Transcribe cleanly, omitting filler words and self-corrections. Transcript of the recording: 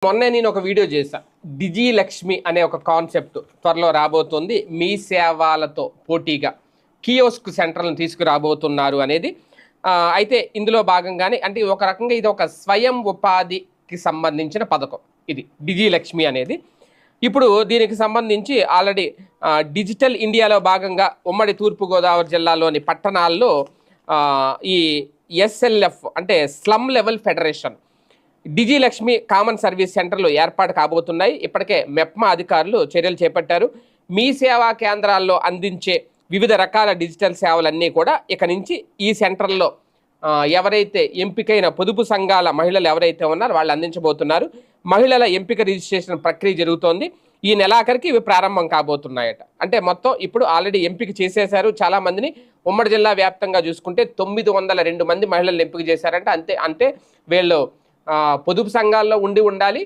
మొన్నే నేను ఒక వీడియో చేశా. డిజి లక్ష్మి అనే ఒక కాన్సెప్ట్ త్వరలో రాబోతుంది. మీ సేవలతో పోటీగా కియోస్క్ సెంటర్లను తీసుకురాబోతున్నారు అనేది. అయితే ఇందులో భాగంగానే అంటే ఒక రకంగా ఇది ఒక స్వయం ఉపాధికి సంబంధించిన పథకం. ఇది డిజి లక్ష్మి అనేది. ఇప్పుడు దీనికి సంబంధించి ఆల్రెడీ డిజిటల్ ఇండియాలో భాగంగా ఉమ్మడి తూర్పుగోదావరి జిల్లాలోని పట్టణాల్లో ఈ ఎస్ఎల్ఎఫ్ అంటే స్లమ్ లెవెల్ ఫెడరేషన్ డిజి లక్ష్మి కామన్ సర్వీస్ సెంటర్లు ఏర్పాటు కాబోతున్నాయి. ఇప్పటికే మెప్మా అధికారులు చర్యలు చేపట్టారు. మీ సేవా కేంద్రాల్లో అందించే వివిధ రకాల డిజిటల్ సేవలన్నీ కూడా ఇక నుంచి ఈ సెంటర్లో ఎవరైతే ఎంపికైన పొదుపు సంఘాల మహిళలు ఎవరైతే ఉన్నారో వాళ్ళు అందించబోతున్నారు. మహిళల ఎంపిక రిజిస్ట్రేషన్ ప్రక్రియ జరుగుతోంది. ఈ నెలాఖరికి ఇవి ప్రారంభం కాబోతున్నాయట. అంటే మొత్తం ఇప్పుడు ఆల్రెడీ ఎంపిక చేసేశారు చాలా మందిని. ఉమ్మడి జిల్లా వ్యాప్తంగా చూసుకుంటే 902 మంది మహిళలను ఎంపిక చేశారంటే. అంటే వీళ్ళు పొదుపు సంఘాల్లో ఉండాలి.